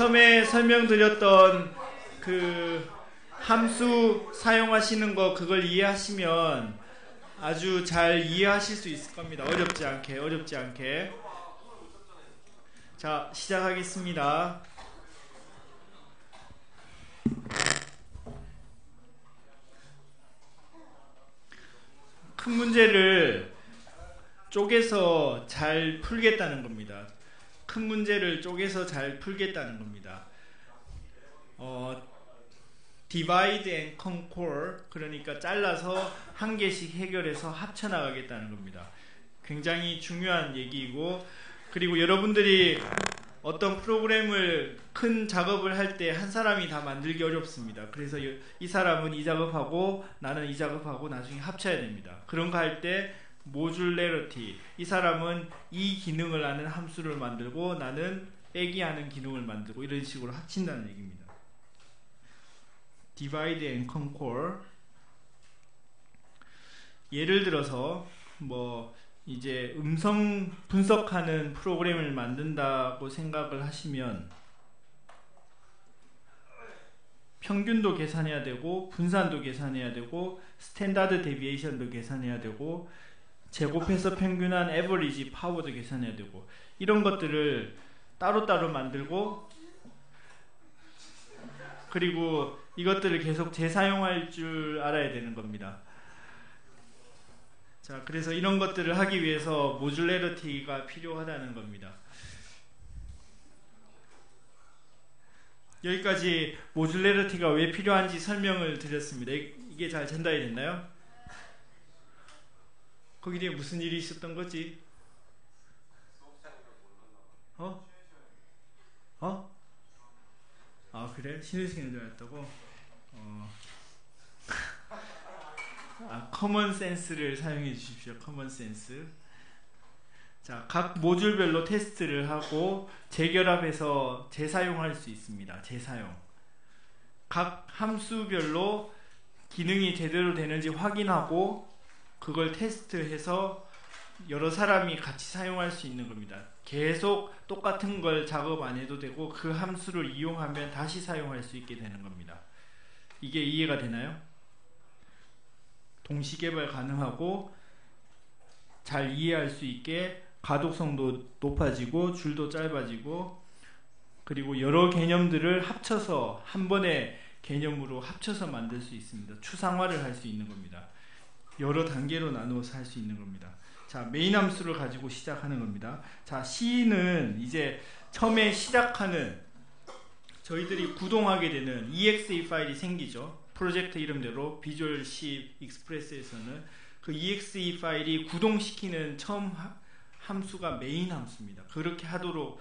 처음에 설명드렸던 그 함수 사용하시는 거 그걸 이해하시면 아주 잘 이해하실 수 있을 겁니다. 어렵지 않게. 자, 시작하겠습니다. 큰 문제를 쪼개서 잘 풀겠다는 겁니다. 큰 문제를 쪼개서 잘 풀겠다는 겁니다. divide and conquer, 그러니까 잘라서 한 개씩 해결해서 합쳐 나가겠다는 겁니다. 굉장히 중요한 얘기이고, 그리고 여러분들이 어떤 프로그램을 큰 작업을 할 때 한 사람이 다 만들기 어렵습니다. 그래서 이 사람은 이 작업하고 나는 이 작업하고 나중에 합쳐야 됩니다. 그런 거 할 때 모듈레러티, 이 사람은 이 기능을 하는 함수를 만들고 나는 빼기 하는 기능을 만들고 이런 식으로 합친다는 얘기입니다. divide and conquer. 예를 들어서 뭐 이제 음성 분석하는 프로그램을 만든다고 생각을 하시면 평균도 계산해야 되고 분산도 계산해야 되고 스탠다드 데비에이션도 계산해야 되고 제곱해서 평균한 에버리지 파워도 계산해야 되고 이런 것들을 따로따로 만들고 그리고 이것들을 계속 재사용할 줄 알아야 되는 겁니다. 자, 그래서 이런 것들을 하기 위해서 모듈레러티가 필요하다는 겁니다. 여기까지 모듈레러티가 왜 필요한지 설명을 드렸습니다. 이게 잘 전달이 됐나요? 거기 뒤에 무슨 일이 있었던 거지? 아, 그래? 신우생인 줄 알았다고? 커먼 센스를 사용해 주십시오. 커먼 센스. 자, 각 모듈별로 테스트를 하고 재결합해서 재사용할 수 있습니다. 재사용. 각 함수별로 기능이 제대로 되는지 확인하고 그걸 테스트해서 여러 사람이 같이 사용할 수 있는 겁니다. 계속 똑같은 걸 작업 안 해도 되고 그 함수를 이용하면 다시 사용할 수 있게 되는 겁니다. 이게 이해가 되나요? 동시개발 가능하고 잘 이해할 수 있게 가독성도 높아지고 줄도 짧아지고 그리고 여러 개념들을 합쳐서 한 번의 개념으로 합쳐서 만들 수 있습니다. 추상화를 할 수 있는 겁니다. 여러 단계로 나누어서 할 수 있는 겁니다. 자, 메인 함수를 가지고 시작하는 겁니다. 자, C는 이제 처음에 시작하는 저희들이 구동하게 되는 exe 파일이 생기죠. 프로젝트 이름대로 비주얼 C 익스프레스에서는 그 exe 파일이 구동시키는 처음 함수가 메인 함수입니다. 그렇게 하도록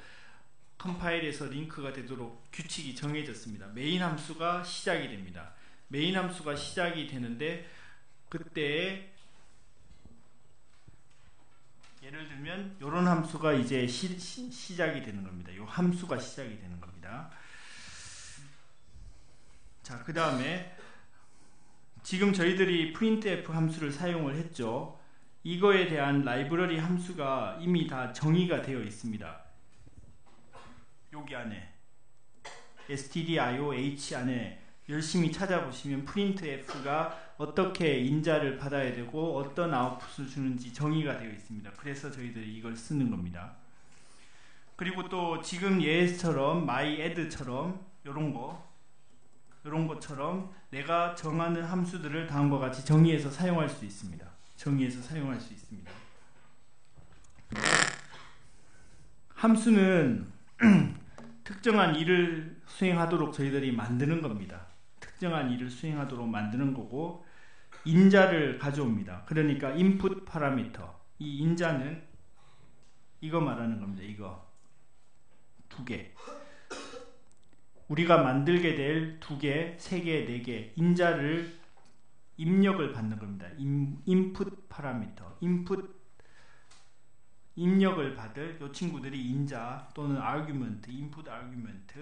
컴파일에서 링크가 되도록 규칙이 정해졌습니다. 메인 함수가 시작이 됩니다. 메인 함수가 시작이 되는데 그때 예를 들면 이런 함수가 이제 시작이 되는 겁니다. 이 함수가 시작이 되는 겁니다. 자, 그 다음에 지금 저희들이 printf 함수를 사용을 했죠. 이거에 대한 라이브러리 함수가 이미 다 정의가 되어 있습니다. 여기 안에 stdioh 안에 열심히 찾아보시면 printf가 어떻게 인자를 받아야 되고 어떤 아웃풋을 주는지 정의가 되어 있습니다. 그래서 저희들이 이걸 쓰는 겁니다. 그리고 또 지금 예처럼 myadd처럼 이런 것처럼 내가 정하는 함수들을 다음과 같이 정의해서 사용할 수 있습니다. 함수는 특정한 일을 수행하도록 저희들이 만드는 겁니다. 특정한 일을 수행하도록 만드는 거고 인자를 가져옵니다. 그러니까 input 파라미터. 이 인자는 이거 말하는 겁니다. 이거 두 개. 우리가 만들게 될 두 개, 세 개, 네 개 인자를 입력을 받는 겁니다. input 파라미터. 입력을 받을 이 친구들이 인자 또는 argument, input argument.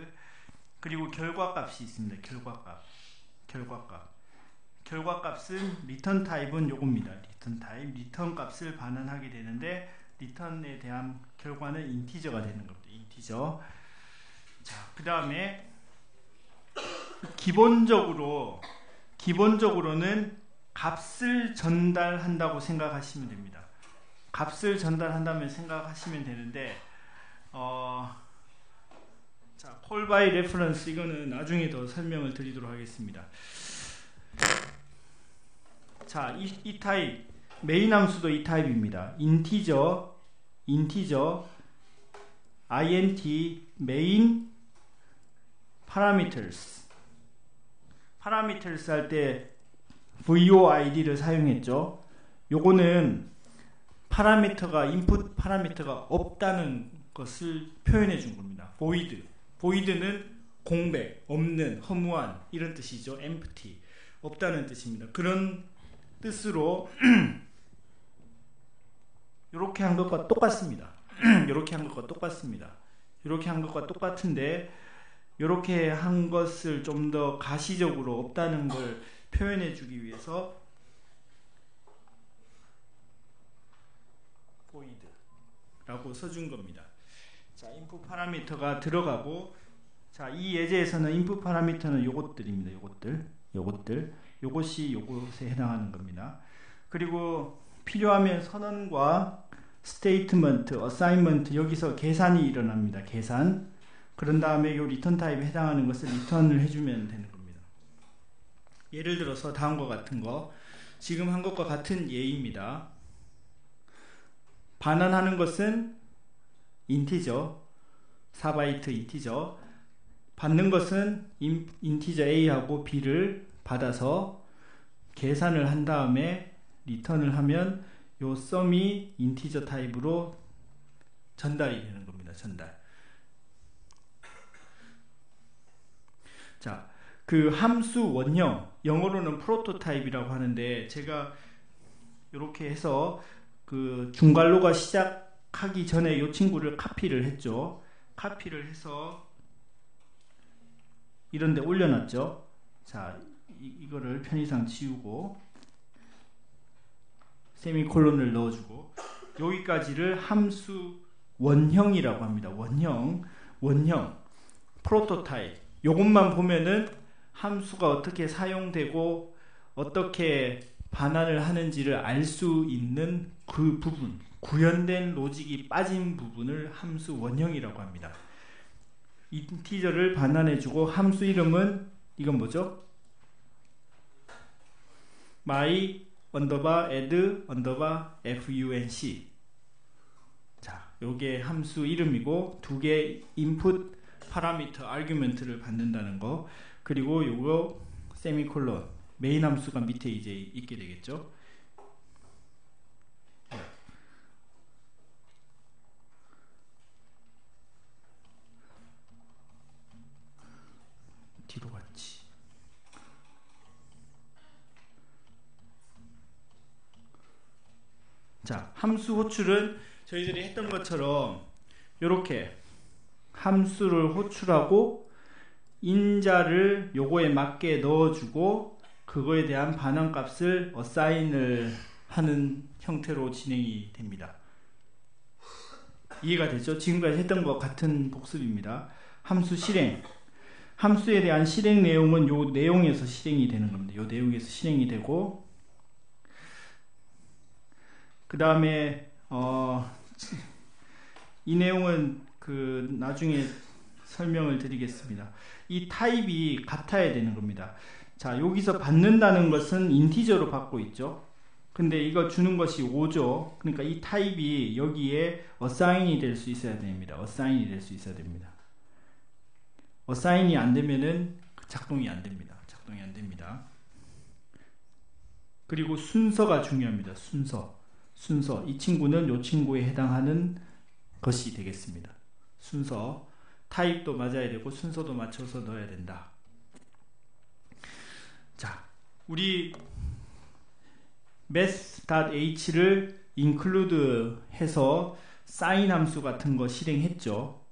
그리고 결과값이 있습니다. 결과값은 return type은 요겁니다. return type, return 값을 반환하게 되는데 return에 대한 결과는 인티저가 되는 겁니다. 인티저. 자, 그 다음에 기본적으로는 값을 전달한다고 생각하시면 됩니다. 값을 전달한다면 생각하시면 되는데, 자, call by reference 이거는 나중에 더 설명을 드리도록 하겠습니다. 자, 이 타입 메인 함수도 이 타입입니다. 인티저 int main parameters 할 때 void를 사용했죠. 요거는 인풋 파라미터가 없다는 것을 표현해 준 겁니다. void는 공백, 없는, 허무한 이런 뜻이죠. empty, 없다는 뜻입니다. 그런 뜻으로 이렇게 한 것과 똑같습니다. 이렇게 한 것과 똑같은데 이렇게 한 것을 좀 더 가시적으로 없다는 걸 표현해 주기 위해서 void라고 써준 겁니다. 자, 인풋 파라미터가 들어가고, 자, 이 예제에서는 인풋 파라미터는 요것들입니다. 요것이 요것에 해당하는 겁니다. 그리고 필요하면 선언과 스테이트먼트, 어사인먼트, 여기서 계산이 일어납니다. 계산. 그런 다음에 요 리턴 타입에 해당하는 것을 리턴을 해주면 되는 겁니다. 예를 들어서 다음과 같은 거, 지금 한 것과 같은 예입니다. 반환하는 것은 인티저, 4바이트 인티저, 받는 것은 인티저 A하고 B를 받아서 계산을 한 다음에 리턴을 하면 요 썸이 인티저 타입으로 전달이 되는 겁니다. 전달. 자, 그 함수 원형, 영어로는 프로토타입이라고 하는데, 제가 이렇게 해서 그 중괄호가 시작하기 전에 이 친구를 카피를 했죠. 카피를 해서 이런 데 올려놨죠. 자, 이거를 편의상 지우고 세미콜론을 넣어주고, 여기까지를 함수 원형이라고 합니다. 원형 프로토타입. 요것만 보면은 함수가 어떻게 사용되고 어떻게 반환을 하는지를 알 수 있는 그 부분, 구현된 로직이 빠진 부분을 함수 원형이라고 합니다. 인티저를 반환해주고, 함수 이름은 이건 뭐죠? my add func. 자, 요게 함수 이름이고, 두 개 인풋 파라미터 아규먼트를 받는다는 거, 그리고 요거 세미콜론, 메인 함수가 밑에 이제 있게 되겠죠. 뒤로 갔지. 자, 함수 호출은 저희들이 했던 것처럼 요렇게 함수를 호출하고 인자를 요거에 맞게 넣어주고 그거에 대한 반환값을 어사인을 하는 형태로 진행이 됩니다. 이해가 되죠? 지금까지 했던 것 같은 복습입니다. 함수 실행, 함수에 대한 실행 내용은 요 내용에서 실행이 되는 겁니다. 요 내용에서 실행이 되고, 그 다음에 이 내용은 그 나중에 설명을 드리겠습니다. 이 타입이 같아야 되는 겁니다. 자, 여기서 받는다는 것은 인티저로 받고 있죠. 근데 이거 주는 것이 5죠. 그러니까 이 타입이 여기에 어사인이 될 수 있어야 됩니다. 어사인이 될 수 있어야 됩니다. 어사인이 안 되면은 작동이 안 됩니다. 작동이 안 됩니다. 그리고 순서가 중요합니다. 순서. 이 친구는 이 친구에 해당하는 것이 되겠습니다. 순서, 타입도 맞아야 되고 순서도 맞춰서 넣어야 된다. 자, 우리 math.h를 include 해서 sin 함수 같은 거 실행했죠.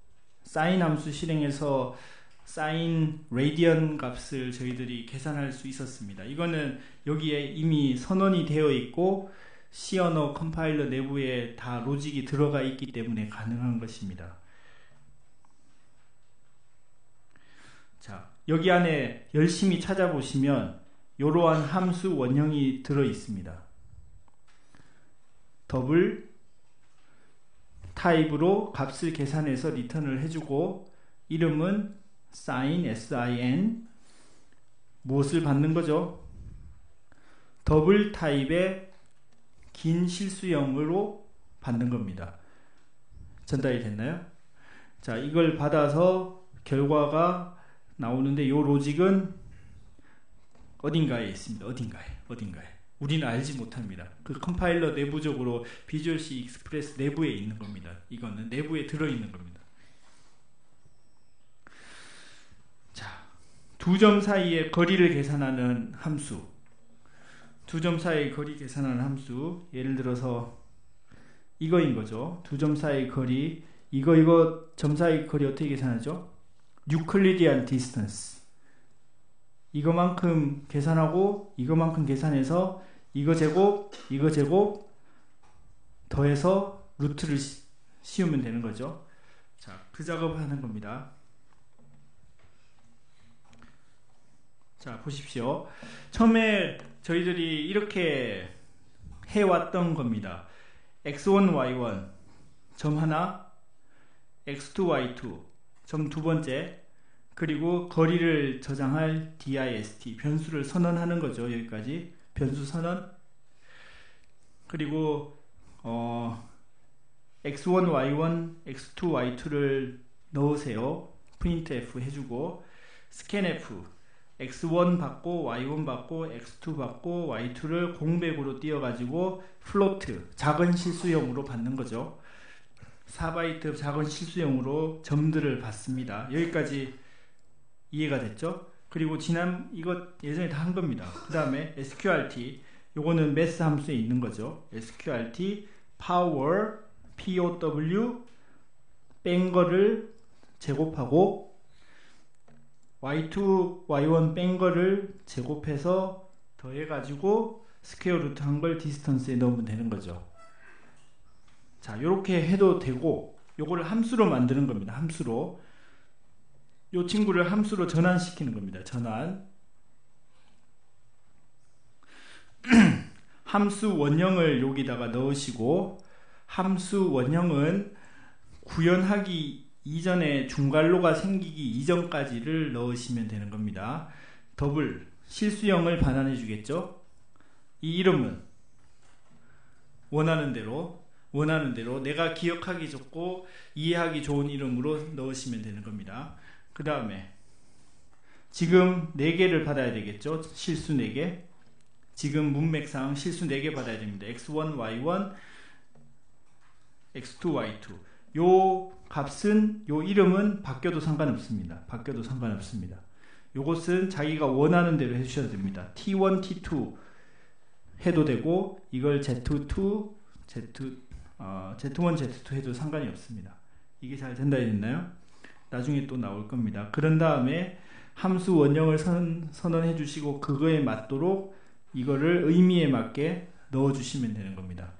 sin 함수 실행해서 sin radian 값을 저희들이 계산할 수 있었습니다. 이거는 여기에 이미 선언이 되어 있고 C 언어 컴파일러 내부에 다 로직이 들어가 있기 때문에 가능한 것입니다. 자, 여기 안에 열심히 찾아보시면 이러한 함수 원형이 들어 있습니다. 더블 타입으로 값을 계산해서 리턴을 해주고, 이름은 sin, sin, 무엇을 받는 거죠? 더블 타입의 긴 실수형으로 받는 겁니다. 전달이 됐나요? 자, 이걸 받아서 결과가 나오는데, 이 로직은 어딘가에 있습니다. 어딘가에. 우리는 알지 못합니다. 그 컴파일러 내부적으로 비주얼 C 익스프레스 내부에 있는 겁니다. 이거는 내부에 들어있는 겁니다. 자, 두 점 사이의 거리를 계산하는 함수. 두 점 사이의 거리 계산하는 함수. 예를 들어서 이거인 거죠. 두 점 사이의 거리. 이거 점 사이의 거리 어떻게 계산하죠? 유클리디안 디스턴스. 이거만큼 계산하고 이거만큼 계산해서 이거 제곱 더해서 루트를 씌우면 되는 거죠. 자, 그 작업을 하는 겁니다. 자, 보십시오. 처음에 저희들이 이렇게 해왔던 겁니다. x1, y1 점 하나, x2, y2 점 두 번째, 그리고 거리를 저장할 dist, 변수를 선언하는 거죠. 여기까지 변수 선언. 그리고 x1, y1, x2, y2를 넣으세요. printf 해주고, scanf x1 받고 y1 받고 x2 받고 y2를 공백으로 띄워가지고 플로트, 작은 실수형으로 받는 거죠. 4바이트 작은 실수형으로 점들을 받습니다. 여기까지 이해가 됐죠? 그리고 이거 예전에 다 한 겁니다. 그 다음에 sqrt, 요거는 매스 함수에 있는 거죠. sqrt power pow 뺀 거를 제곱하고 y2 y1 뺀 거를 제곱해서 더해가지고 스퀘어 루트 한 걸 디스턴스에 넣으면 되는 거죠. 자, 요렇게 해도 되고, 요거를 함수로 만드는 겁니다. 함수로. 요 친구를 함수로 전환시키는 겁니다. 전환. 함수 원형을 여기다가 넣으시고, 함수 원형은 구현하기 이전에 중괄호가 생기기 이전까지를 넣으시면 되는 겁니다. 더블 실수형을 반환해 주겠죠. 이 이름은 원하는 대로 내가 기억하기 좋고 이해하기 좋은 이름으로 넣으시면 되는 겁니다. 그 다음에 지금 4개를 받아야 되겠죠. 실수 4개. 지금 문맥상 실수 4개 받아야 됩니다. x1, y1, x2, y2. 요 값은, 요 이름은 바뀌어도 상관없습니다. 요것은 자기가 원하는 대로 해주셔야 됩니다. t1, t2 해도 되고, 이걸 z2, z1, z2 해도 상관이 없습니다. 이게 잘 전달이 됐나요? 나중에 또 나올 겁니다. 그런 다음에 함수 원형을 선언해 주시고, 그거에 맞도록 이거를 의미에 맞게 넣어 주시면 되는 겁니다.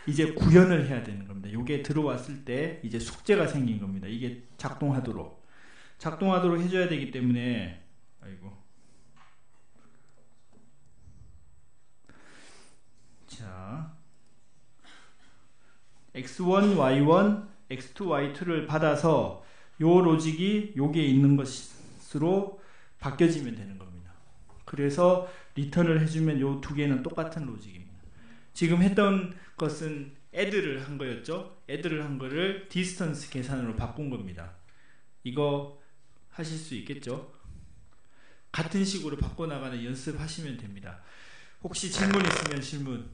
이제 구현을 해야 되는 겁니다. 이게 들어왔을 때 이제 숙제가 생긴 겁니다. 이게 작동하도록 해줘야 되기 때문에, 자, x1, y1, x2, y2를 받아서 요 로직이 요게 있는 것으로 바뀌어지면 되는 겁니다. 그래서 리턴을 해주면 요 두 개는 똑같은 로직입니다. 지금 했던 것은 add를 한 거였죠. add를 한 거를 distance 계산으로 바꾼 겁니다. 이거 하실 수 있겠죠? 같은 식으로 바꿔나가는 연습하시면 됩니다. 혹시 질문 있으면 질문.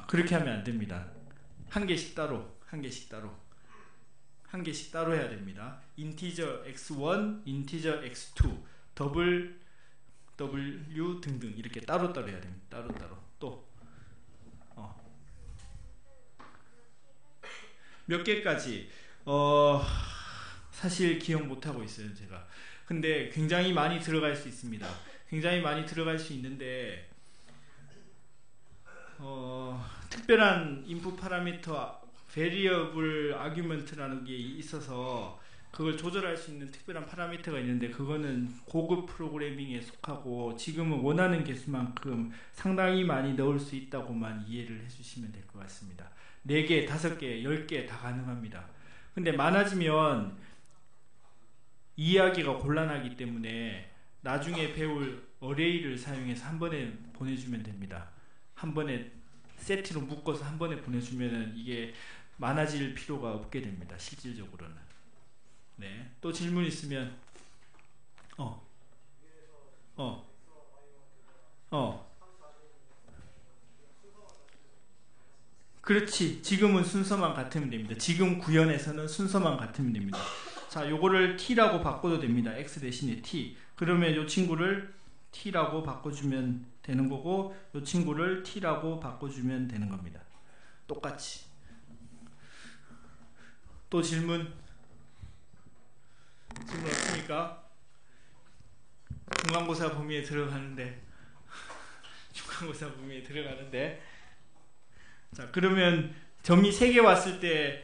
그렇게 하면 안 됩니다. 한 개씩 따로 해야 됩니다. 인티저 x1, 인티저 x2, 더블 w 등등 이렇게 따로따로 해야 됩니다. 따로따로. 또 몇 개까지 사실 기억 못하고 있어요, 제가. 근데 굉장히 많이 들어갈 수 있습니다. 굉장히 많이 들어갈 수 있는데 특별한 인풋 파라미터 variable argument라는 게 있어서 그걸 조절할 수 있는 특별한 파라미터가 있는데 그거는 고급 프로그래밍에 속하고 지금은 원하는 개수만큼 상당히 많이 넣을 수 있다고만 이해를 해주시면 될 것 같습니다. 4개, 5개, 10개 다 가능합니다. 근데 많아지면 이해하기가 곤란하기 때문에 나중에 배울 어레이를 사용해서 한 번에 보내주면 됩니다. 한 번에 세트로 묶어서 한 번에 보내주면 이게 많아질 필요가 없게 됩니다. 실질적으로는. 네, 또 질문 있으면 그렇지. 지금은 순서만 같으면 됩니다. 지금 구현에서는 순서만 같으면 됩니다. 자, 요거를 t라고 바꿔도 됩니다. x 대신에 t. 그러면 요 친구를 t라고 바꿔주면 되는 거고 요 친구를 t라고 바꿔주면 되는 겁니다. 똑같이. 또 질문 없습니까? 중간고사 범위에 들어가는데 자, 그러면 점이 3개 왔을 때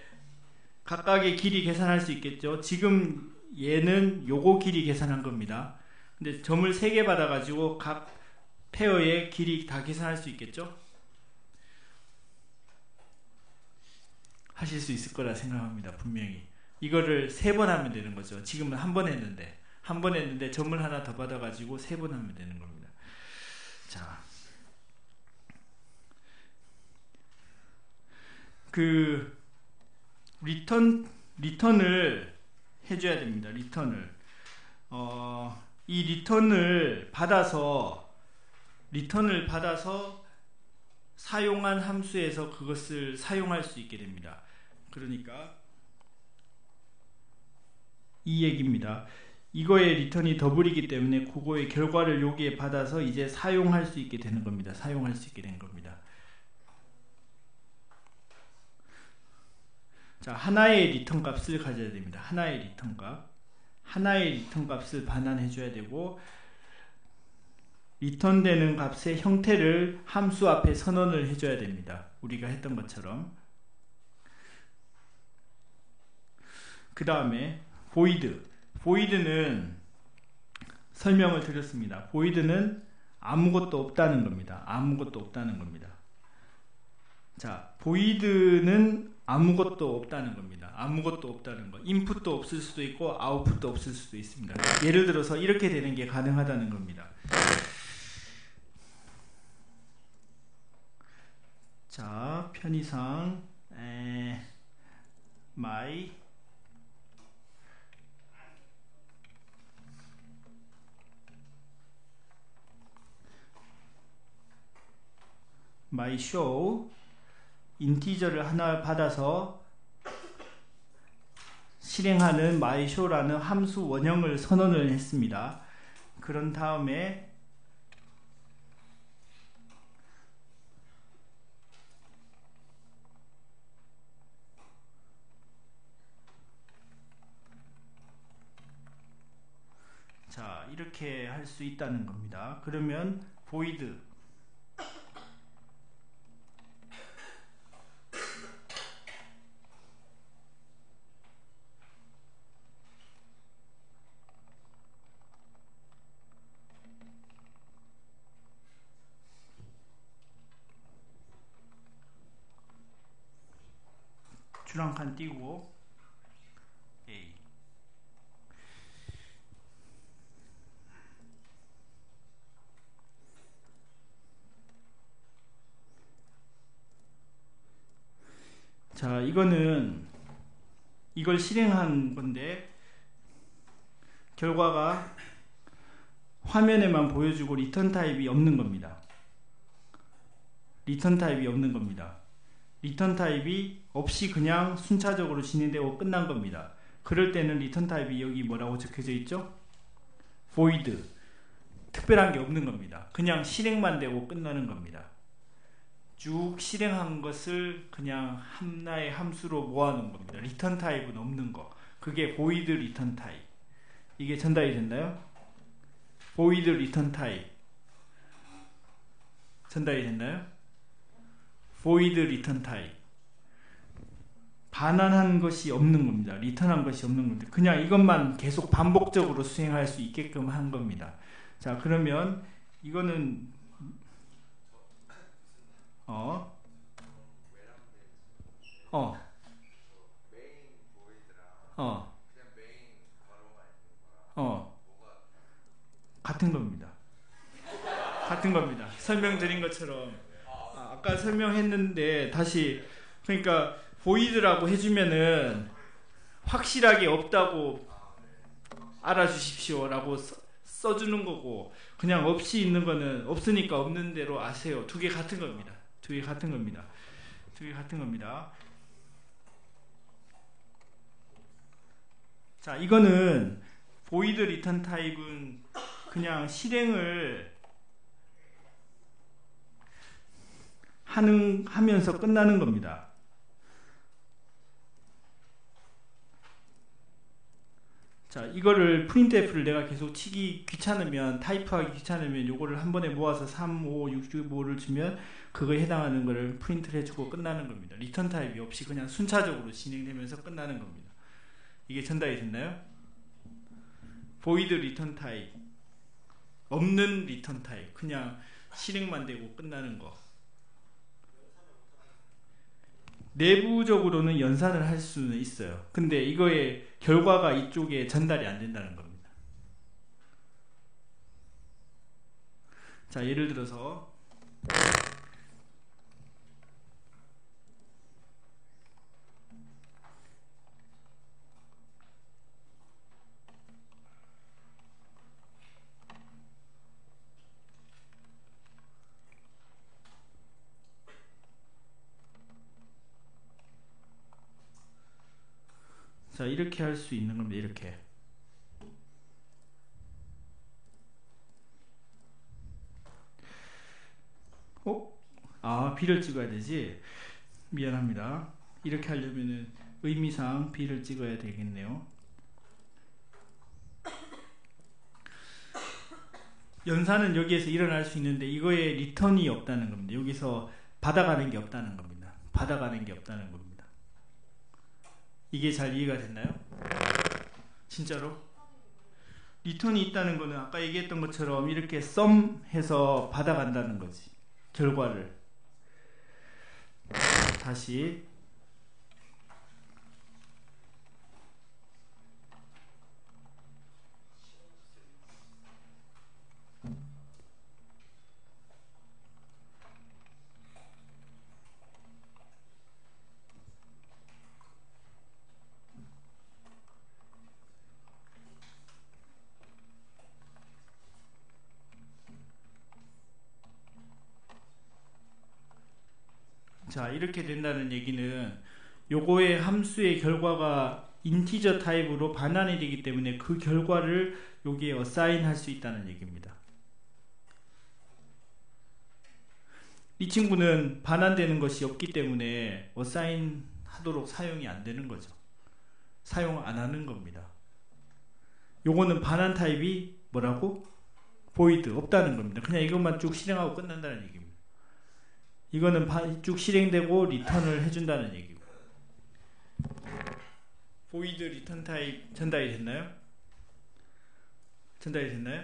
각각의 길이 계산할 수 있겠죠. 지금 얘는 요거 길이 계산한 겁니다. 근데 점을 3개 받아 가지고 각 페어의 길이 다 계산할 수 있겠죠. 하실 수 있을 거라 생각합니다. 분명히 이거를 3번 하면 되는 거죠. 지금은 한 번 했는데 점을 하나 더 받아 가지고 3번 하면 되는 겁니다. 자, 그 리턴을 해줘야 됩니다. 이 리턴을 받아서 사용한 함수에서 그것을 사용할 수 있게 됩니다. 그러니까 이 얘기입니다. 이거의 리턴이 더블이기 때문에 그거의 결과를 여기에 받아서 이제 사용할 수 있게 되는 겁니다. 사용할 수 있게 된 겁니다. 자, 하나의 리턴 값을 가져야 됩니다. 하나의 리턴 값을 반환해 줘야 되고 리턴되는 값의 형태를 함수 앞에 선언을 해줘야 됩니다. 우리가 했던 것처럼. 그 다음에 void는 설명을 드렸습니다. void는 아무것도 없다는 겁니다. 자, void는 아무것도 없다는 겁니다. 인풋도 없을 수도 있고 아웃풋도 없을 수도 있습니다. 예를 들어서 이렇게 되는 게 가능하다는 겁니다. 자, 편의상 my show 인티저를 하나 받아서 실행하는 my show라는 함수 원형을 선언을 했습니다. 그런 다음에 자, 이렇게 할 수 있다는 겁니다. 그러면 void 줄 한 칸 띄고 A. 자, 이걸 실행한 건데 결과가 화면에만 보여주고 리턴 타입이 없는 겁니다. 리턴 타입이 없이 그냥 순차적으로 진행되고 끝난 겁니다. 그럴 때는 리턴 타입이 여기 뭐라고 적혀져 있죠? void. 특별한 게 없는 겁니다. 그냥 실행만 되고 끝나는 겁니다. 쭉 실행한 것을 그냥 하나의 함수로 모아놓은 겁니다. 리턴 타입은 없는 거. 그게 void 리턴 타입. 이게 전달이 됐나요? void 리턴 타입. 전달이 됐나요? void 리턴 타입. 반환한 것이 없는 겁니다. 리턴한 것이 없는 겁니다. 그냥 이것만 계속 반복적으로 수행할 수 있게끔 한 겁니다. 자, 그러면 이거는 어, 어, 어, 같은 겁니다. 같은 겁니다. 설명드린 것처럼 아까 설명했는데 다시 그러니까 보이드라고 해주면은 확실하게 없다고 알아주십시오라고 써주는 거고 그냥 없이 있는 거는 없으니까 없는 대로 아세요. 두 개 같은 겁니다. 두 개 같은 겁니다. 두 개 같은 겁니다. 자, 이거는 void return 타입은 그냥 실행을 하면서 끝나는 겁니다. 자, 이거를 printf를 내가 계속 치기 귀찮으면, 타이프하기 귀찮으면 요거를 한 번에 모아서 3, 5, 6, 5를 주면 그거에 해당하는 거를 프린트를 해주고 끝나는 겁니다. 리턴 타입이 없이 그냥 순차적으로 진행되면서 끝나는 겁니다. 이게 전달이 됐나요? void 리턴 타입, 없는 리턴 타입, 그냥 실행만 되고 끝나는 거. 내부적으로는 연산을 할 수는 있어요. 근데 이거의 결과가 이쪽에 전달이 안 된다는 겁니다. 자, 예를 들어서 자, 이렇게 할 수 있는 겁니다. 이렇게. B를 찍어야 되지. 미안합니다. 이렇게 하려면은 의미상 B를 찍어야 되겠네요. 연산은 여기에서 일어날 수 있는데 이거에 리턴이 없다는 겁니다. 여기서 받아가는 게 없다는 겁니다. 받아가는 게 없다는 겁니다. 이게 잘 이해가 됐나요? 진짜로? 리턴이 있다는 거는 아까 얘기했던 것처럼 이렇게 sum 해서 받아간다는 거지. 결과를. 다시 자, 이렇게 된다는 얘기는 요거의 함수의 결과가 인티저 타입으로 반환이 되기 때문에 그 결과를 여기에 어사인 할 수 있다는 얘기입니다. 이 친구는 반환되는 것이 없기 때문에 어사인 하도록 사용이 안 되는 거죠. 사용 안 하는 겁니다. 요거는 반환 타입이 뭐라고? void, 없다는 겁니다. 그냥 이것만 쭉 실행하고 끝난다는 얘기입니다. 이거는 쭉 실행되고 리턴을 해준다는 얘기고. void 리턴 타입 전달이 됐나요? 전달이 됐나요?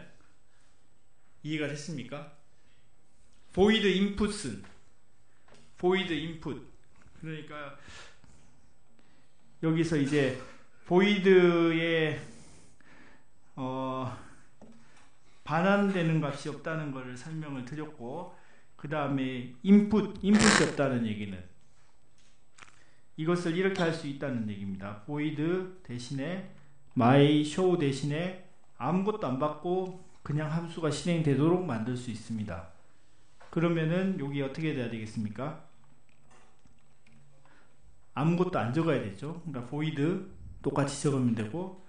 이해가 됐습니까? void input은 void input, 그러니까 여기서 이제 void의 반환되는 값이 없다는 것을 설명을 드렸고, 그 다음에 input이 없다는 얘기는 이것을 이렇게 할 수 있다는 얘기입니다. void 대신에 my show 대신에 아무것도 안 받고 그냥 함수가 실행되도록 만들 수 있습니다. 그러면은 여기 어떻게 돼야 되겠습니까? 아무것도 안 적어야 되죠. 그러니까 void 똑같이 적으면 되고,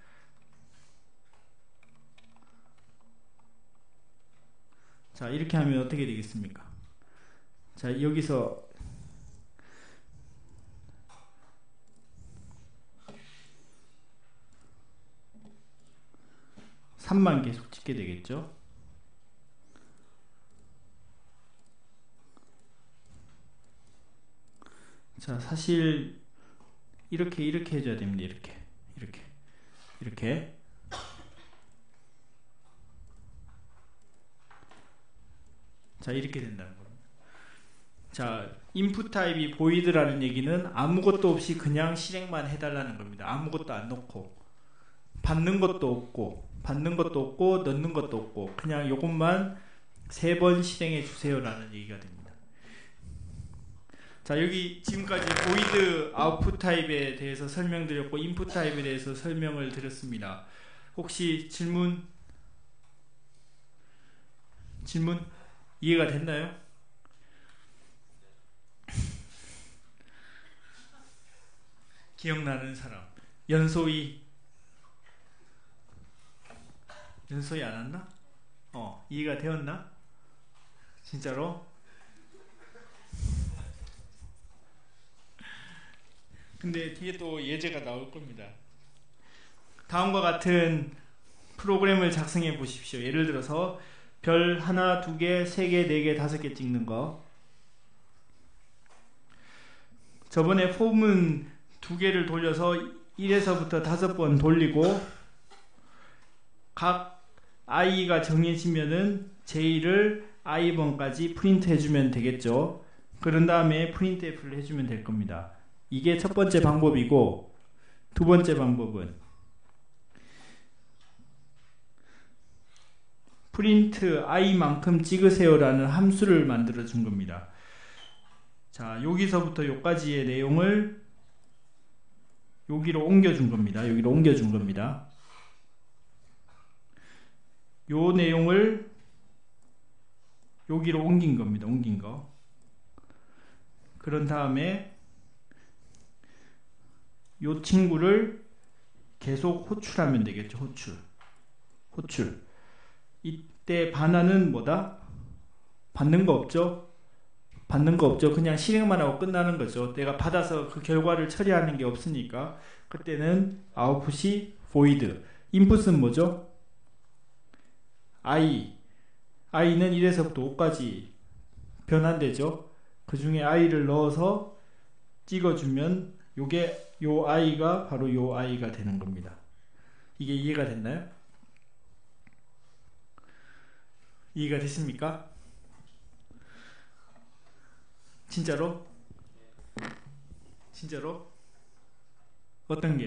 자, 이렇게 하면 어떻게 되겠습니까? 자, 여기서 3만 계속 찍게 되겠죠. 자, 사실 이렇게 해줘야 됩니다. 이렇게. 자, 이렇게 된다는 겁니다. 자, 인풋 타입이 void라는 얘기는 아무것도 없이 그냥 실행만 해달라는 겁니다. 아무것도 안 넣고, 받는 것도 없고, 넣는 것도 없고, 그냥 요것만 3번 실행해 주세요라는 얘기가 됩니다. 자, 여기 지금까지 void output 타입에 대해서 설명드렸고, input 타입에 대해서 설명을 드렸습니다. 혹시 질문 이해가 됐나요? 기억나는 사람? 연소희 안 왔나? 이해가 되었나? 진짜로? 근데 뒤에 또 예제가 나올 겁니다. 다음과 같은 프로그램을 작성해 보십시오. 예를 들어서 별 하나, 2개, 3개, 4개, 5개 찍는 거. 저번에 폼은 2개를 돌려서 1에서부터 5번 돌리고 각 i가 정해지면은 j를 i번까지 프린트 해주면 되겠죠. 그런 다음에 printf를 해주면 될 겁니다. 이게 첫 번째 방법이고, 두 번째 방법은 print i만큼 찍으세요라는 함수를 만들어 준 겁니다. 자, 여기서부터 여기까지의 내용을 여기로 옮겨준 겁니다. 요 내용을 여기로 옮긴 겁니다. 그런 다음에 요 친구를 계속 호출하면 되겠죠. 호출. 이때 반환은 뭐다? 받는 거 없죠? 그냥 실행만 하고 끝나는 거죠. 내가 받아서 그 결과를 처리하는 게 없으니까. 그때는 아웃풋이 void. 인풋은 뭐죠? i는 1에서부터 5까지 변환되죠. 그 중에 i를 넣어서 찍어주면 요 i가 바로 요 i가 되는 겁니다. 이게 이해가 됐나요? 이해가 됐습니까? 진짜로? 어떤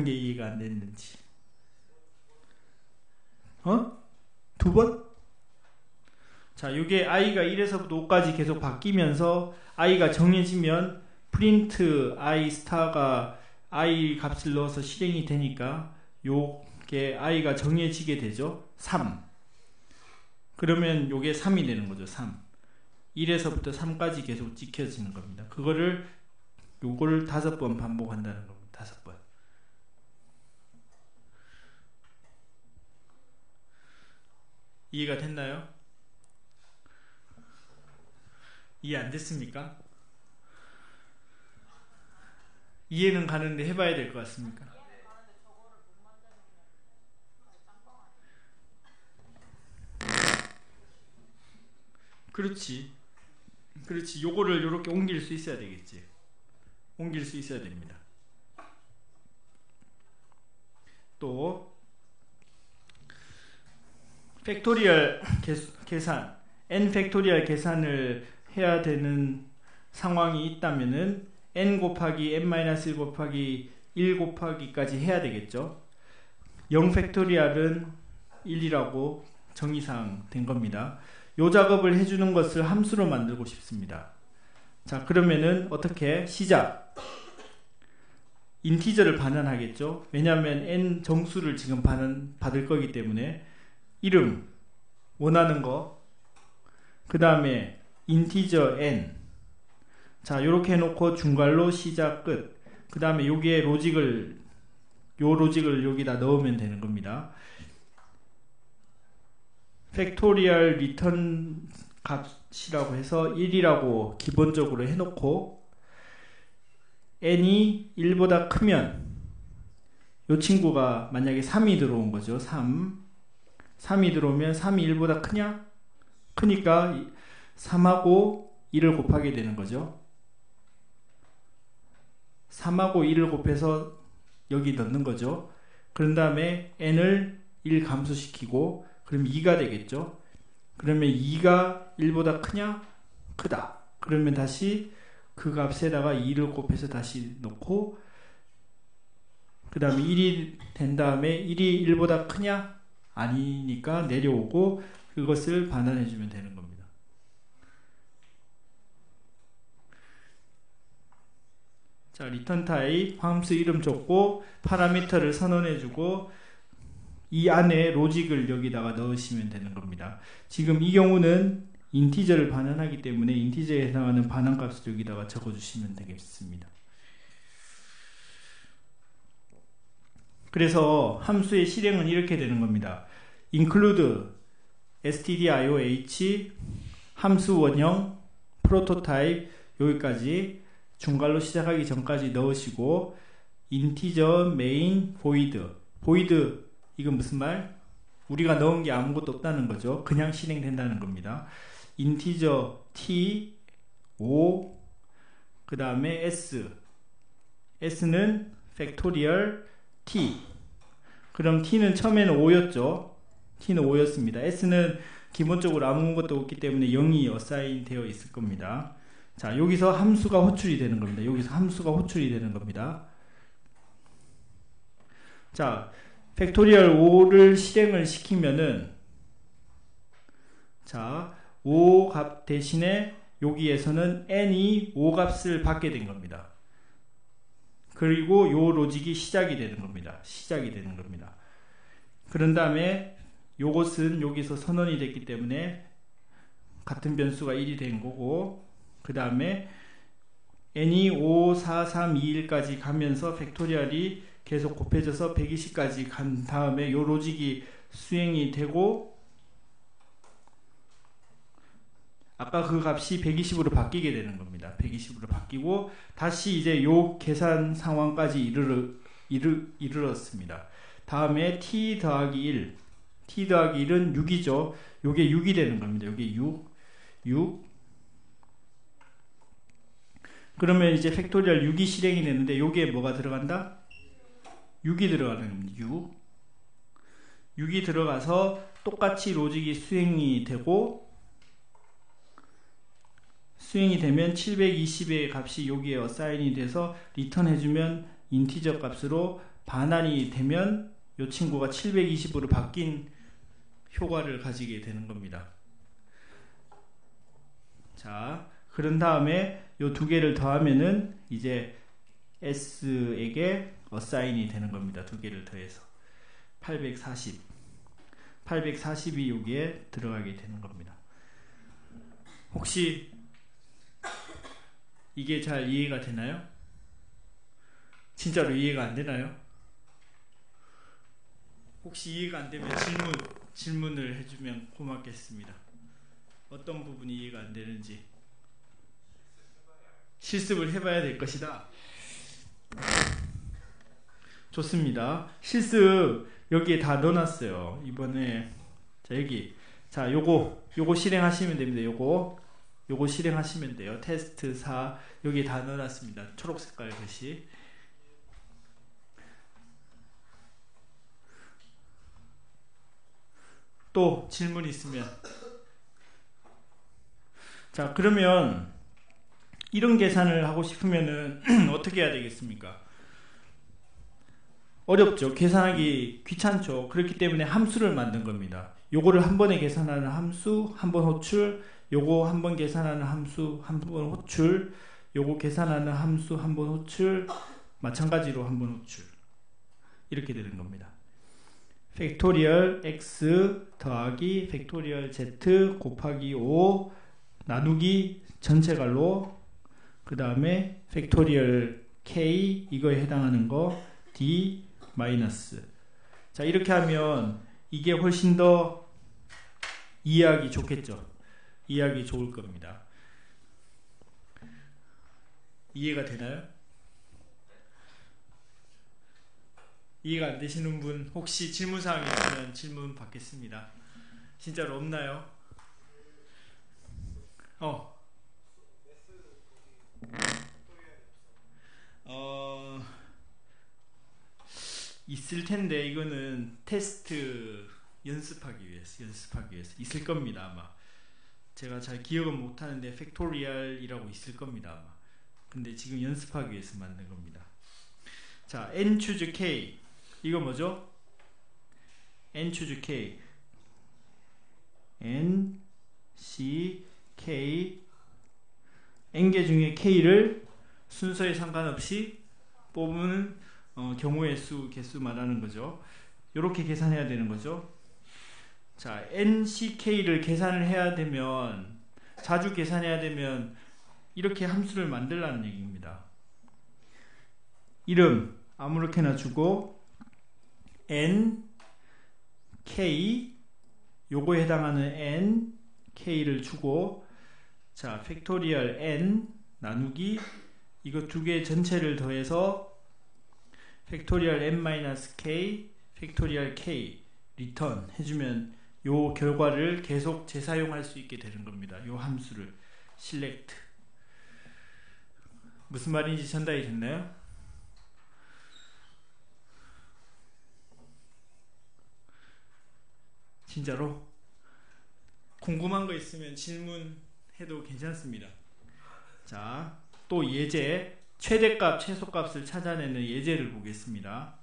게 이해가 안 됐는지. 2번? 자, 요게 i가 1에서부터 5까지 계속 바뀌면서 i가 정해지면 print i star가 i 값을 넣어서 실행이 되니까 요게 i가 정해지게 되죠. 3. 그러면 요게 3이 되는 거죠. 3. 1에서부터 3까지 계속 찍혀지는 겁니다. 요거를 5번 반복한다는 겁니다. 5번. 이해가 됐나요? 이해 안 됐습니까? 이해는 가는데 해봐야 될 것 같습니까? 그렇지. 요거를 요렇게 옮길 수 있어야 되겠지. 옮길 수 있어야 됩니다. 또 팩토리얼 계산, n 팩토리얼 계산을 해야 되는 상황이 있다면은 n 곱하기 n-1 곱하기 1 곱하기까지 해야 되겠죠. 0 팩토리얼은 1이라고 정의상 된 겁니다. 요 작업을 해주는 것을 함수로 만들고 싶습니다. 자, 그러면은 어떻게? 시작. 인티저를 반환하겠죠. 왜냐하면 n 정수를 지금 받을 거기 때문에 이름, 원하는 거, 그 다음에 인티저 n. 자, 요렇게 해놓고 중괄호 시작 끝. 그 다음에 여기에 로직을 여기다 넣으면 되는 겁니다. 팩토리얼 리턴 값이라고 해서 1이라고 기본적으로 해놓고 n이 1보다 크면 요 친구가 만약에 3이 들어온 거죠. 3이 들어오면 3이 1보다 크냐? 크니까 3하고 1을 곱하게 되는 거죠. 3하고 1을 곱해서 여기 넣는 거죠. 그런 다음에 n을 1 감소시키고 그럼 2가 되겠죠. 그러면 2가 1보다 크냐? 크다. 그러면 다시 그 값에다가 2를 곱해서 다시 넣고 그 다음에 1이 된 다음에 1이 1보다 크냐? 아니니까 내려오고 그것을 반환해 주면 되는 겁니다. 자, 리턴 타입 함수 이름 줬고 파라미터를 선언해 주고 이 안에 로직을 여기다가 넣으시면 되는 겁니다. 지금 이 경우는 인티저를 반환하기 때문에 인티저에 해당하는 반환값을 여기다가 적어주시면 되겠습니다. 그래서 함수의 실행은 이렇게 되는 겁니다. include stdioh 함수 원형 프로토타입 여기까지 중괄로 시작하기 전까지 넣으시고 integer main void 이건 무슨 말? 우리가 넣은 게 아무것도 없다는 거죠. 그냥 실행된다는 겁니다. integer t, o, 그 다음에 s는 팩토리얼 t. 그럼 t는 처음에는 5였죠. t는 5였습니다. s는 기본적으로 아무것도 없기 때문에 0이 어사인 되어 있을 겁니다. 자, 여기서 함수가 호출이 되는 겁니다. 여기서 함수가 호출이 되는 겁니다. 자, 팩토리얼 5를 실행을 시키면은 자, 5 값 대신에 여기에서는 n이 5 값을 받게 된 겁니다. 그리고 요 로직이 시작이 되는 겁니다. 그런 다음에 요것은 여기서 선언이 됐기 때문에 같은 변수가 1이 된 거고 그 다음에 n이 5, 4, 3, 2, 1까지 가면서 팩토리얼이 계속 곱해져서 120까지 간 다음에 요 로직이 수행이 되고 아까 그 값이 120으로 바뀌게 되는 겁니다. 120으로 바뀌고 다시 이제 요 계산 상황까지 이르렀습니다. 다음에 t 더하기 1 t 더하기 1은 6이죠. 요게 6이 되는 겁니다. 요게 6 그러면 이제 팩토리얼 6이 실행이 되는데 요게 뭐가 들어간다? 6이 들어가는 겁니다. 6이 들어가서 똑같이 로직이 수행이 되고 수행이 되면 720의 값이 여기에 어사인이 돼서 리턴 해주면 인티저 값으로 반환이 되면 이 친구가 720으로 바뀐 효과를 가지게 되는 겁니다. 자, 그런 다음에 이 두 개를 더하면은 이제 S에게 어사인이 되는 겁니다. 두 개를 더해서 840이 여기에 들어가게 되는 겁니다. 혹시 이게 잘 이해가 되나요? 진짜로 이해가 안 되나요? 혹시 이해가 안 되면 질문을 해주면 고맙겠습니다. 어떤 부분이 이해가 안 되는지. 실습을 해봐야 될 것이다. 좋습니다. 실습 여기에 다 넣어놨어요. 이번에 자 여기 자 요거 실행하시면 됩니다. 요거 실행하시면 돼요. 테스트 4 여기 다 넣어놨습니다. 초록 색깔 글씨. 또 질문 있으면 자 그러면 이런 계산을 하고 싶으면은 어떻게 해야 되겠습니까? 어렵죠. 계산하기 귀찮죠. 그렇기 때문에 함수를 만든 겁니다. 요거를 한 번에 계산하는 함수, 한 번 호출, 요거 한 번 계산하는 함수, 한 번 호출, 요거 계산하는 함수, 한 번 호출, 마찬가지로 한 번 호출. 이렇게 되는 겁니다. 팩토리얼 x 더하기 팩토리얼 z 곱하기 5 나누기 전체갈로 그 다음에 팩토리얼 k 이거에 해당하는 거 d 마이너스. 자 이렇게 하면 이게 훨씬 더 이해하기 좋겠죠. 이해하기 좋을 겁니다. 이해가 되나요? 이해가 안 되시는 분 혹시 질문사항 있으면 질문 받겠습니다. 진짜로 없나요? 있을 텐데 이거는 테스트 연습하기 위해서 있을 겁니다. 아마 제가 잘 기억은 못하는데 팩토리얼이라고 있을 겁니다. 아마. 근데 지금 연습하기 위해서 만든 겁니다. 자, n choose k 이거 뭐죠? n choose k n c k n개 중에 k를 순서에 상관없이 뽑는 경우의 수 개수 말하는 거죠. 이렇게 계산해야 되는 거죠. 자, nck를 계산을 해야 되면, 자주 계산해야 되면 이렇게 함수를 만들라는 얘기입니다. 이름 아무렇게나 주고 n k 요거에 해당하는 n k를 주고, 자, 팩토리얼 n 나누기 이거 두 개 전체를 더해서 팩토리얼 n-k 팩토리얼 k 리턴 해주면 요 결과를 계속 재사용할 수 있게 되는 겁니다. 요 함수를 select. 무슨 말인지 전달이 됐나요? 진짜로? 궁금한 거 있으면 질문해도 괜찮습니다. 자, 또 예제, 최대값, 최소값을 찾아내는 예제를 보겠습니다.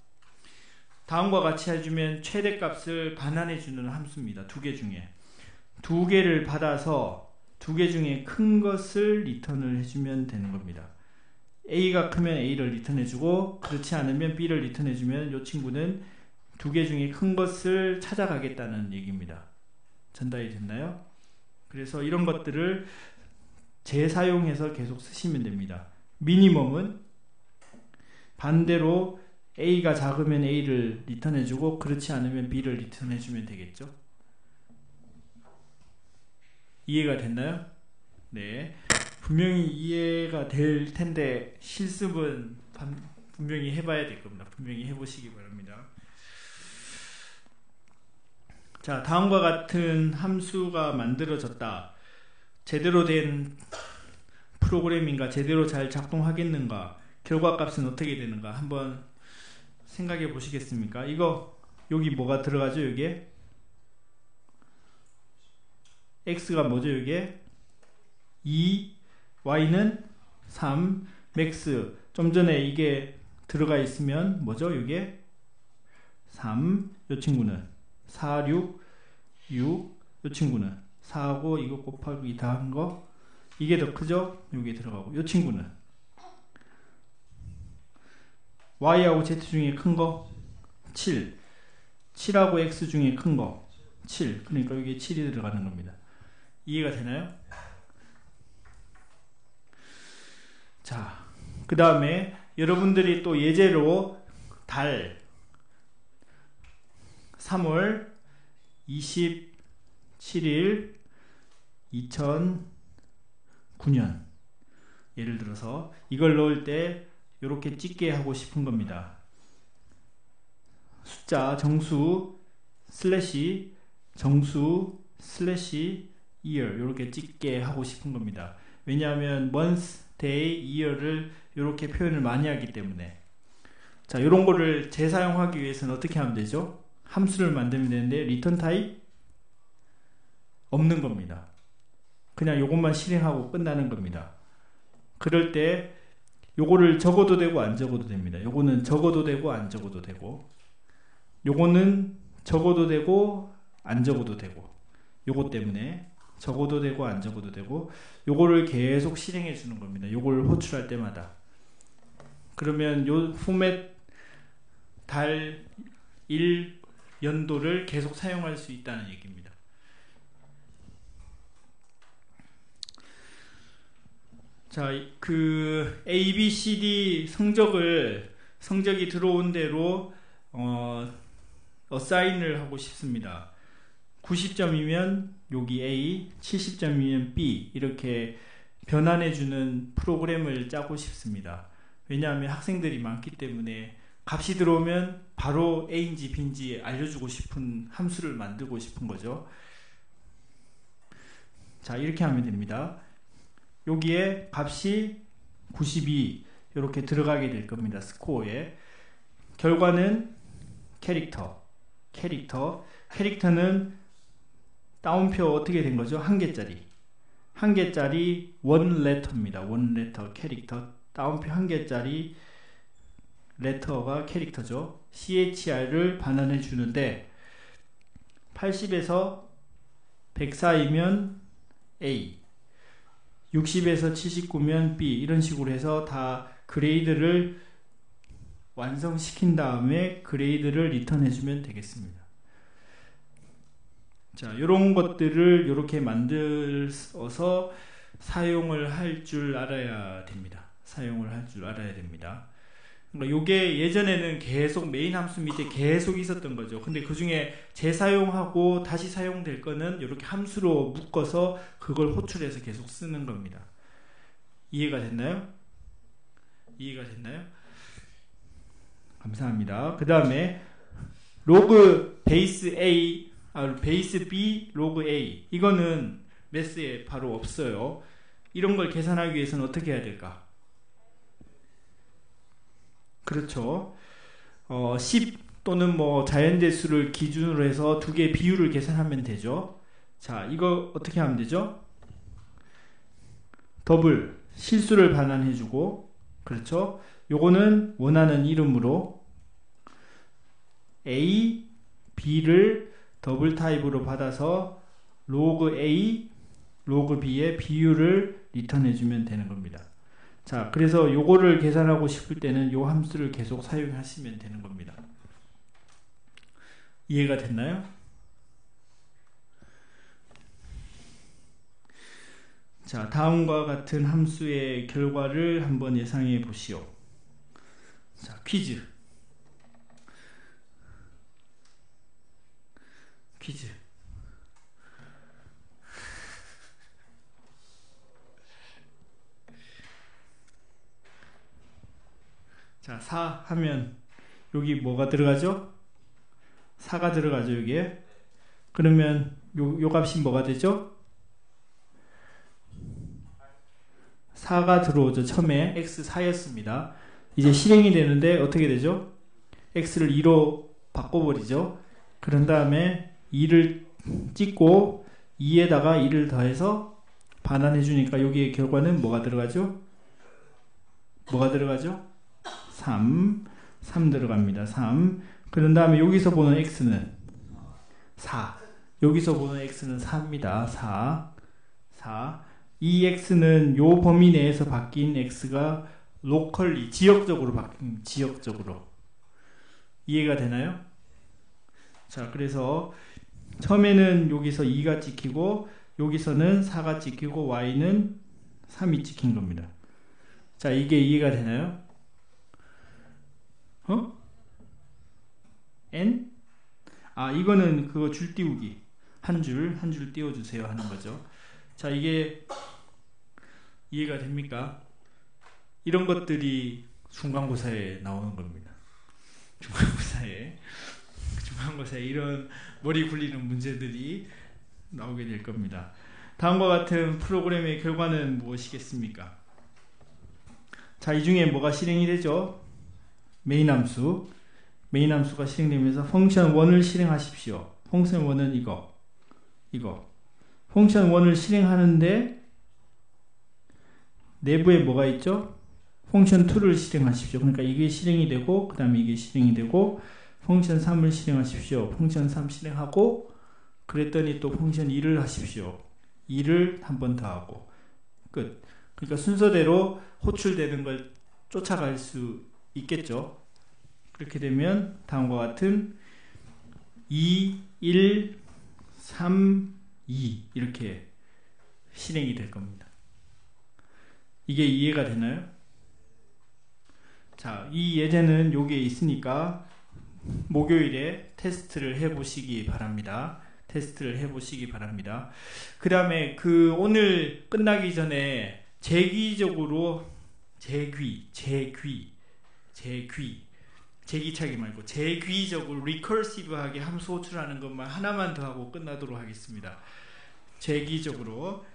다음과 같이 해주면 최대값을 반환해주는 함수입니다. 두 개 중에. 두 개를 받아서 두 개 중에 큰 것을 리턴을 해주면 되는 겁니다. A가 크면 A를 리턴해주고, 그렇지 않으면 B를 리턴해주면 이 친구는 두 개 중에 큰 것을 찾아가겠다는 얘기입니다. 전달이 됐나요? 그래서 이런 것들을 재사용해서 계속 쓰시면 됩니다. 미니멈은 반대로 A가 작으면 A를 리턴해주고, 그렇지 않으면 B를 리턴해주면 되겠죠. 이해가 됐나요? 네. 분명히 이해가 될 텐데 실습은 분명히 해봐야 될 겁니다. 분명히 해보시기 바랍니다. 자, 다음과 같은 함수가 만들어졌다. 제대로 된 프로그램인가, 제대로 잘 작동하겠는가, 결과값은 어떻게 되는가 한번 생각해 보시겠습니까? 이거 여기 뭐가 들어가죠? 여기에 x가 뭐죠? 여기에 2, y는 3, max. 좀 전에 이게 들어가 있으면 뭐죠? 여기에 3, 이 친구는 4, 6, 6, 이 친구는 4하고 이거 곱하기 다 한 거, 이게 더 크죠? 여기에 들어가고, 이 친구는 y하고 z 중에 큰 거 7, 7하고 x 중에 큰 거 7, 그러니까 여기에 7이 들어가는 겁니다. 이해가 되나요? 자, 그 다음에 여러분들이 또 예제로 달 3월 27일 2009년 예를 들어서 이걸 넣을 때 이렇게 찍게 하고 싶은 겁니다. 숫자 정수 슬래시 정수 슬래시 year 이렇게 찍게 하고 싶은 겁니다. 왜냐하면 month, day, year를 이렇게 표현을 많이 하기 때문에. 자, 이런 거를 재사용하기 위해서는 어떻게 하면 되죠? 함수를 만들면 되는데 return type 없는 겁니다. 그냥 요것만 실행하고 끝나는 겁니다. 그럴 때 요거를 적어도 되고 안 적어도 됩니다. 요거는 적어도 되고 안 적어도 되고, 요거는 적어도 되고 안 적어도 되고, 요거 때문에 적어도 되고 안 적어도 되고, 요거를 계속 실행해 주는 겁니다. 요걸 호출할 때마다. 그러면 요 포맷 달 1 연도를 계속 사용할 수 있다는 얘기입니다. 자, 그 A, B, C, D 성적이 들어온 대로 어사인을 하고 싶습니다. 90점이면 여기 A, 70점이면 B 이렇게 변환해주는 프로그램을 짜고 싶습니다. 왜냐하면 학생들이 많기 때문에 값이 들어오면 바로 A인지 B인지 알려주고 싶은 함수를 만들고 싶은 거죠. 자, 이렇게 하면 됩니다. 여기에 값이 92 이렇게 들어가게 될 겁니다. 스코어에. 결과는 캐릭터는 따옴표 어떻게 된 거죠? 한 개짜리 원 레터입니다. 원 레터 캐릭터. 따옴표 한 개짜리 레터가 캐릭터죠. CHR을 반환해 주는데 80에서 104이면 A, 60에서 79면 B, 이런 식으로 해서 다 그레이드를 완성시킨 다음에 그레이드를 리턴해 주면 되겠습니다. 자, 이런 것들을 이렇게 만들어서 사용을 할 줄 알아야 됩니다. 그러니까 요게 예전에는 계속 메인 함수 밑에 계속 있었던 거죠. 근데 그 중에 재사용하고 다시 사용될 거는 이렇게 함수로 묶어서 그걸 호출해서 계속 쓰는 겁니다. 이해가 됐나요? 감사합니다. 그 다음에 로그 베이스 A, 베이스 B, 로그 A, 이거는 매스에 바로 없어요. 이런 걸 계산하기 위해서는 어떻게 해야 될까? 그렇죠. 10 또는 뭐 자연대수를 기준으로 해서 두 개의 비율을 계산하면 되죠. 자, 이거 어떻게 하면 되죠? 더블 실수를 반환해주고, 그렇죠. 요거는 원하는 이름으로 A, B를 더블 타입으로 받아서 로그 A, 로그 B의 비율을 리턴해주면 되는 겁니다. 자, 그래서 요거를 계산하고 싶을 때는 요 함수를 계속 사용하시면 되는 겁니다. 이해가 됐나요? 자, 다음과 같은 함수의 결과를 한번 예상해 보시오. 자, 퀴즈. 자, 4 하면 여기 뭐가 들어가죠? 4가 들어가죠, 여기에. 그러면 요 값이 뭐가 되죠? 4가 들어오죠. 처음에 x4였습니다. 이제 실행이 되는데 어떻게 되죠? x를 2로 바꿔버리죠. 그런 다음에 2를 찍고 2에다가 2를 더해서 반환해 주니까 여기에 결과는 뭐가 들어가죠? 3 들어갑니다. 3. 그런 다음에 여기서 보는 x는 4. 여기서 보는 x는 4입니다. 4. 이 x는 요 범위 내에서 바뀐 x가 로컬리, 지역적으로 바뀐, 지역적으로. 이해가 되나요? 자, 그래서 처음에는 여기서 2가 찍히고 여기서는 4가 찍히고 y는 3이 찍힌 겁니다. 자, 이게 이해가 되나요? n? 아, 이거는 그거 줄 띄우기. 한 줄 띄워주세요 하는 거죠. 자, 이게 이해가 됩니까? 이런 것들이 중간고사에 나오는 겁니다. 중간고사에 이런 머리 굴리는 문제들이 나오게 될 겁니다. 다음과 같은 프로그램의 결과는 무엇이겠습니까? 자, 이 중에 뭐가 실행이 되죠? 메인 함수가 실행되면서 펑션 1을 실행하십시오. 펑션 1은 이거. 펑션 1을 실행하는데 내부에 뭐가 있죠? 펑션 2를 실행하십시오. 그러니까 이게 실행이 되고, 그 다음에 이게 실행이 되고, 펑션 3을 실행하십시오. 펑션 3 실행하고, 그랬더니 또 펑션 2를 하십시오. 2를 한 번 더 하고, 끝. 그러니까 순서대로 호출되는 걸 쫓아갈 수 있겠죠. 그렇게 되면 다음과 같은 2, 1, 3, 2 이렇게 실행이 될 겁니다. 이게 이해가 되나요? 자, 이 예제는 여기에 있으니까 목요일에 테스트를 해보시기 바랍니다. 그 다음에 오늘 끝나기 전에 재기적으로 제기차기 말고 재귀적으로 리커시브하게 함수 호출하는 것만 하나만 더 하고 끝나도록 하겠습니다. 재기적으로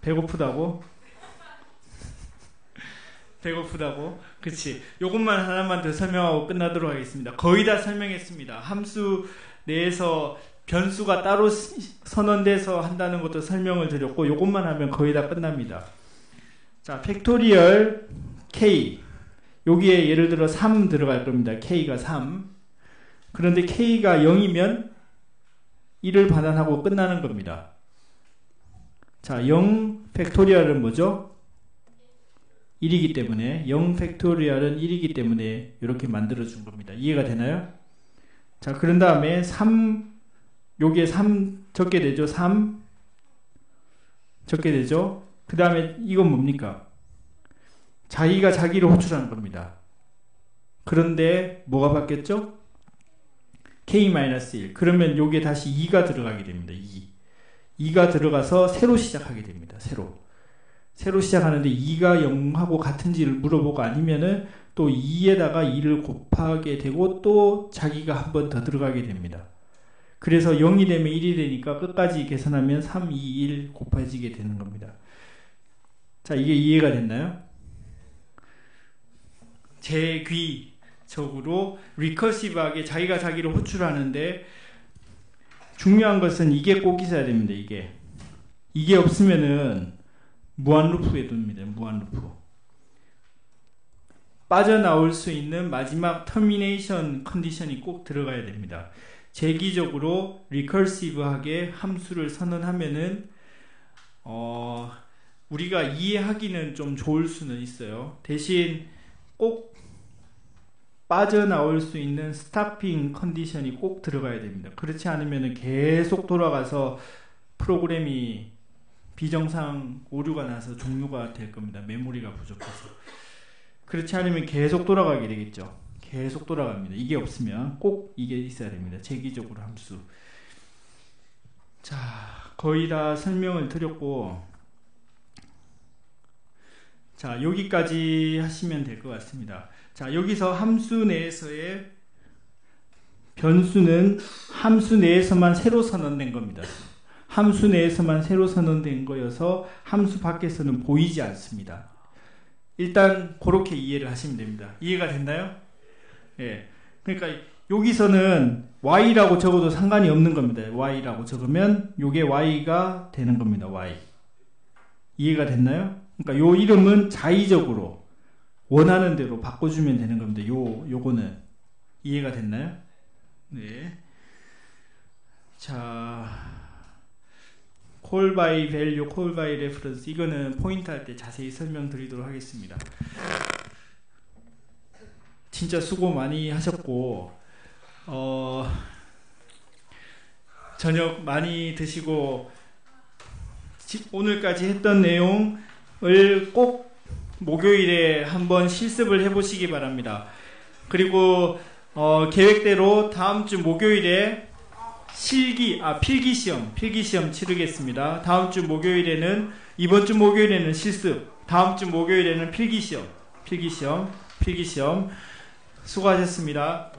배고프다고? 배고프다고? 그치. 요것만 하나만 더 설명하고 끝나도록 하겠습니다. 거의 다 설명했습니다. 함수 내에서 변수가 따로 선언돼서 한다는 것도 설명을 드렸고, 요것만 하면 거의 다 끝납니다. 자, 팩토리얼 k. 여기에 예를 들어 3 들어갈 겁니다. k가 3. 그런데 k가 0이면 1을 반환하고 끝나는 겁니다. 자, 0 팩토리얼은 뭐죠? 1이기 때문에 0 팩토리얼은 1이기 때문에 이렇게 만들어준 겁니다. 이해가 되나요? 자, 그런 다음에 3 여기에 3 적게 되죠? 3 적게 되죠? 그 다음에 이건 뭡니까? 자기가 자기를 호출하는 겁니다. 그런데 뭐가 바뀌었죠? k-1. 그러면 여기에 다시 2가 들어가게 됩니다. 2가 들어가서 새로 시작하게 됩니다. 새로 시작하는데 2가 0하고 같은지를 물어보고, 아니면은 또 2에다가 2를 곱하게 되고 또 자기가 한 번 더 들어가게 됩니다. 그래서 0이 되면 1이 되니까 끝까지 계산하면 3, 2, 1 곱해지게 되는 겁니다. 자, 이게 이해가 됐나요? 제귀적으로 리커시브하게 자기가 자기를 호출하는데, 중요한 것은 이게 꼭 있어야 됩니다. 이게 없으면은 무한루프에 둡니다. 무한루프. 빠져나올 수 있는 마지막 터미네이션 컨디션이 꼭 들어가야 됩니다. 재기적으로 리커시브하게 함수를 선언하면은 우리가 이해하기는 좀 좋을 수는 있어요. 대신 꼭 빠져나올 수 있는 스타핑 컨디션이 꼭 들어가야 됩니다. 그렇지 않으면 계속 돌아가서 프로그램이 비정상 오류가 나서 종료가 될 겁니다. 메모리가 부족해서. 그렇지 않으면 계속 돌아가게 되겠죠. 계속 돌아갑니다. 이게 없으면 꼭 이게 있어야 됩니다. 재기적으로 함수. 자, 거의 다 설명을 드렸고, 자, 여기까지 하시면 될 것 같습니다. 자, 여기서 함수 내에서의 변수는 함수 내에서만 새로 선언된 겁니다. 함수 내에서만 새로 선언된 거여서 함수 밖에서는 보이지 않습니다. 일단 그렇게 이해를 하시면 됩니다. 이해가 됐나요? 예. 그러니까 여기서는 y라고 적어도 상관이 없는 겁니다. y라고 적으면 요게 y가 되는 겁니다. y. 이해가 됐나요? 그러니까 요 이름은 자의적으로 원하는 대로 바꿔주면 되는 겁니다. 요거는 이해가 됐나요? 네. 자, call by value, call by reference, 이거는 포인트 할 때 자세히 설명드리도록 하겠습니다. 진짜 수고 많이 하셨고, 저녁 많이 드시고, 오늘까지 했던 내용을 꼭 목요일에 한번 실습을 해보시기 바랍니다. 그리고 계획대로 다음 주 목요일에 필기시험 치르겠습니다. 다음 주 목요일에는, 이번 주 목요일에는 실습, 다음 주 목요일에는 필기시험. 수고하셨습니다.